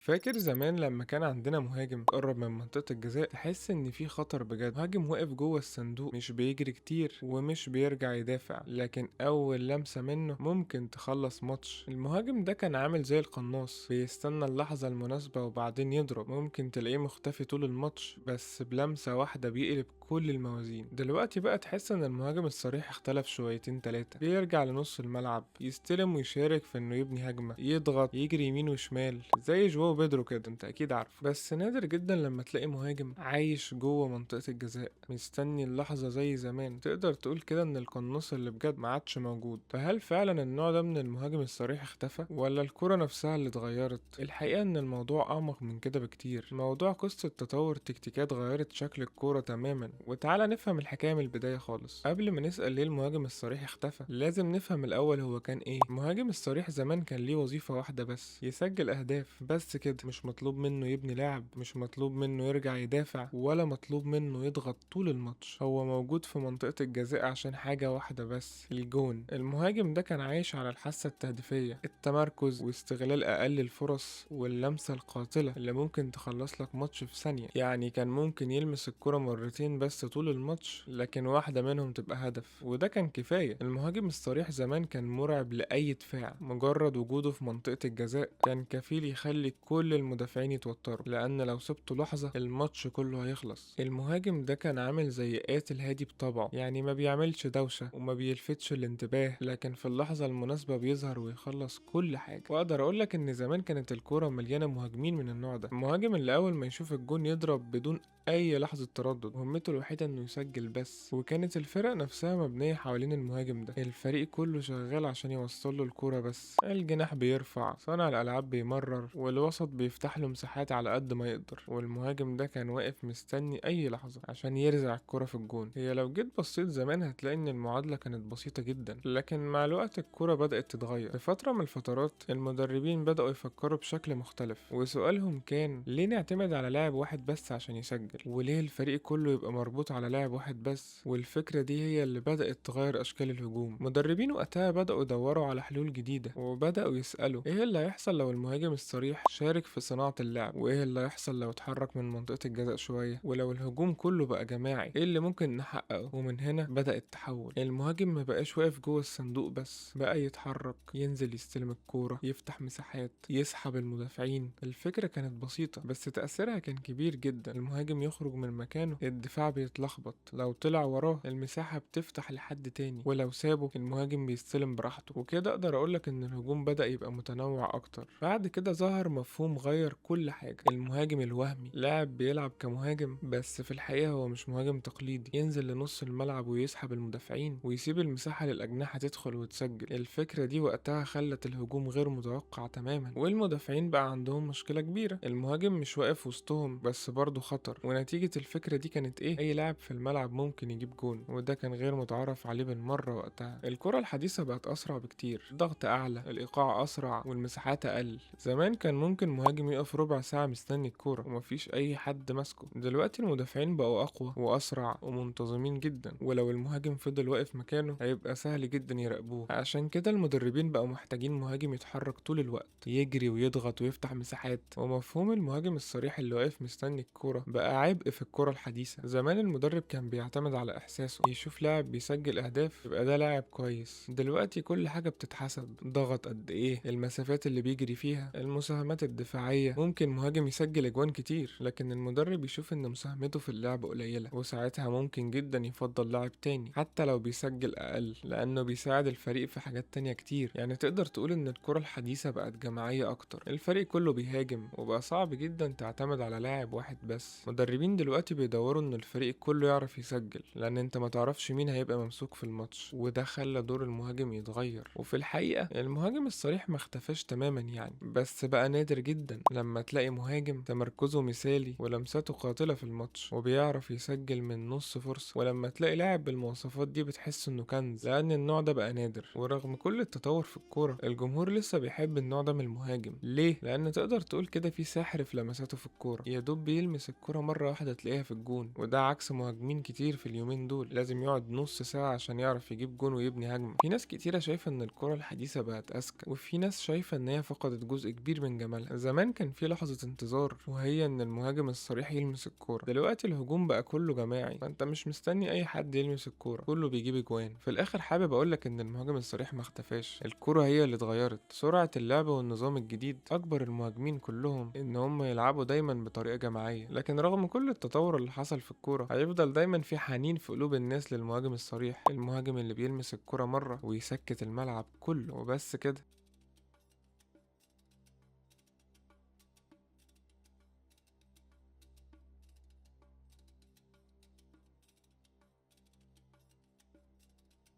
فاكر زمان لما كان عندنا مهاجم قرب من منطقة الجزاء تحس ان في خطر بجد. مهاجم واقف جوه الصندوق، مش بيجري كتير ومش بيرجع يدافع، لكن اول لمسة منه ممكن تخلص ماتش. المهاجم ده كان عامل زي القناص، بيستنى اللحظة المناسبة وبعدين يضرب. ممكن تلاقيه مختفي طول الماتش، بس بلمسة واحدة بيقلب كل الموازين. دلوقتي بقى تحس ان المهاجم الصريح اختلف شويتين تلاتة، بيرجع لنص الملعب، يستلم ويشارك في انه يبني هجمة، يضغط، يجري يمين وشمال زي جواو بيدرو كده، انت اكيد عارف. بس نادر جدا لما تلاقي مهاجم عايش جوه منطقة الجزاء مستني اللحظة زي زمان. تقدر تقول كده ان القناص اللي بجد ما عادش موجود. فهل فعلا النوع ده من المهاجم الصريح اختفى، ولا الكرة نفسها اللي اتغيرت؟ الحقيقة ان الموضوع اعمق من كده بكتير. الموضوع قصة تطور تكتيكات غيرت شكل الكورة تماما. وتعالى نفهم الحكاية من البداية خالص. قبل ما نسأل ليه المهاجم الصريح اختفى، لازم نفهم الاول هو كان ايه. المهاجم الصريح زمان كان ليه وظيفة واحدة بس، يسجل اهداف بس كده. مش مطلوب منه يبني لعب، مش مطلوب منه يرجع يدافع، ولا مطلوب منه يضغط طول الماتش. هو موجود في منطقة الجزاء عشان حاجة واحدة بس، الجون. المهاجم ده كان عايش على الحاسة التهديفية، التمركز واستغلال اقل الفرص واللمسة القاتلة اللي ممكن تخلص لك ماتش في ثانية. يعني كان ممكن يلمس الكرة مرتين بس طول الماتش، لكن واحدة منهم تبقى هدف، وده كان كفاية. المهاجم الصريح زمان كان مرعب لأي دفاع. مجرد وجوده في منطقة الجزاء كان كفيل يخلي كل المدافعين يتوتروا، لأن لو سبته لحظة الماتش كله هيخلص. المهاجم ده كان عامل زي قاتل هادي بطبعه، يعني ما بيعملش دوشة وما بيلفتش الانتباه، لكن في اللحظة المناسبة بيظهر ويخلص كل حاجة. وأقدر أقولك إن زمان كانت الكورة مليانة مهاجمين من النوع ده. المهاجم اللي أول ما يشوف الجون يضرب بدون أي لحظة تردد، مهمته الوحيدة إنه يسجل بس. وكانت الفرق نفسها مبنية حوالين المهاجم ده، الفريق كله شغال عشان يوصل له الكورة بس. الجناح بيرفع، صانع الألعاب بيمرر، والوسط بيفتح له مساحات على قد ما يقدر، والمهاجم ده كان واقف مستني أي لحظة عشان يرزع الكرة في الجون. هي لو جيت بصيت زمان هتلاقي إن المعادلة كانت بسيطة جدا، لكن مع الوقت الكرة بدأت تتغير. في فترة من الفترات المدربين بدأوا يفكروا بشكل مختلف، وسؤالهم كان ليه نعتمد على لاعب واحد بس عشان يسجل، وليه الفريق كله يبقى مربوط على لاعب واحد بس. والفكرة دي هي اللي بدأت تغير أشكال الهجوم. مدربين وقتها بدأوا يدوروا على حلول جديدة، وبدأوا يسألوا ايه اللي هيحصل لو المهاجم الصريح شارك في صناعة اللعب، وايه اللي هيحصل لو اتحرك من منطقة الجزاء شوية، ولو الهجوم كله بقى جماعي ايه اللي ممكن نحققه. ومن هنا بدأ التحول. المهاجم ما بقاش واقف جوه الصندوق بس، بقى يتحرك، ينزل يستلم الكورة، يفتح مساحات، يسحب المدافعين. الفكرة كانت بسيطة بس تأثيرها كان كبير جدا. المهاجم يخرج من مكانه الدفاع بيتلخبط، لو طلع وراه المساحة بتفتح لحد تاني، ولو سابه المهاجم بيستلم براحته. وكده اقدر اقولك ان الهجوم بدأ يبقى متنوع اكتر. بعد كده ظهر مفهوم غير كل حاجة، المهاجم الوهمي. لاعب بيلعب كمهاجم بس في الحقيقة هو مش مهاجم تقليدي، ينزل لنص الملعب ويسحب المدافعين ويسيب المساحة للأجنحة تدخل وتسجل. الفكرة دي وقتها خلت الهجوم غير متوقع تماما، والمدافعين بقى عندهم مشكلة كبيرة. المهاجم مش واقف وسطهم بس برضه خطر. ونتيجة الفكرة دي كانت ايه؟ اي لاعب في الملعب ممكن يجيب جون، وده كان غير متعارف عليه بالمرة وقتها. الكرة الحديثة بقت أسرع بكتير، ضغط أعلى، الإيقاع أسرع، والمساحات أقل. زمان كان ممكن مهاجم يقف ربع ساعة مستني الكورة ومفيش أي حد ماسكه. دلوقتي المدافعين بقوا أقوى وأسرع ومنتظمين جدا، ولو المهاجم فضل واقف مكانه هيبقى سهل جدا يراقبوه. عشان كده المدربين بقوا محتاجين مهاجم يتحرك طول الوقت، يجري ويضغط ويفتح مساحات. ومفهوم المهاجم الصريح اللي واقف مستني الكورة بقى عبء في الكرة الحديثة. زمان المدرب كان بيعتمد على إحساسه، يشوف لاعب بيسجل أهداف يبقى ده لاعب كويس. دلوقتي كل حاجة بتتحسب، ضغط قد إيه، المسافات اللي بيجري فيها، المساهمات الدفاعية. ممكن مهاجم يسجل أجوان كتير لكن المدرب يشوف إن مساهمته في اللعب قليلة، وساعتها ممكن جدا يفضل لاعب تاني حتى لو بيسجل أقل، لأنه بيساعد الفريق في حاجات تانية كتير. يعني تقدر تقول إن الكرة الحديثة بقت جماعية أكتر، الفريق كله بيهاجم وبقى صعب جدا تعتمد على لاعب واحد بس. مدربين دلوقتي بيدوروا إن الفريق كله يعرف يسجل، لأن أنت ما تعرفش مين هيبقى ممسوك في الماتش، وده خلى دور المهاجم يتغير. وفي الحقيقة المهاجم الصريح ما اختفاش تماما يعني، بس بقى نادر جدا لما تلاقي مهاجم تمركزه مثالي ولمساته قاتلة في الماتش وبيعرف يسجل من نص فرصة. ولما تلاقي لاعب بالمواصفات دي بتحس انه كنز، لان النوع ده بقى نادر. ورغم كل التطور في الكورة الجمهور لسه بيحب النوع ده من المهاجم. ليه؟ لان تقدر تقول كده في سحر في لمساته في الكورة، يا دوب بيلمس الكورة مرة واحدة تلاقيها في الجون. وده عكس مهاجمين كتير في اليومين دول لازم يقعد نص ساعة عشان يعرف يجيب جون ويبني هجمة. في ناس كتيرة شايفة ان الكرة الحديثة بقت اذكى، وفي ناس شايفة ان هي فقدت جزء كبير من جمالها. زمان كان في لحظة انتظار، وهي ان المهاجم الصريح يلمس الكورة. دلوقتي الهجوم بقى كله جماعي، فانت مش مستني اي حد يلمس الكورة، كله بيجيب اجوان. في الاخر حابب اقولك ان المهاجم الصريح ما اختفاش، الكورة هي اللي اتغيرت. سرعة اللعب والنظام الجديد اجبر المهاجمين كلهم ان هم يلعبوا دايما بطريقة جماعية. لكن رغم كل التطور اللي حصل في الكورة، هيفضل دايما في حنين في قلوب الناس للمهاجم الصريح، المهاجم اللي بيلمس الكورة مرة ويسكت الملعب كله وبس كده.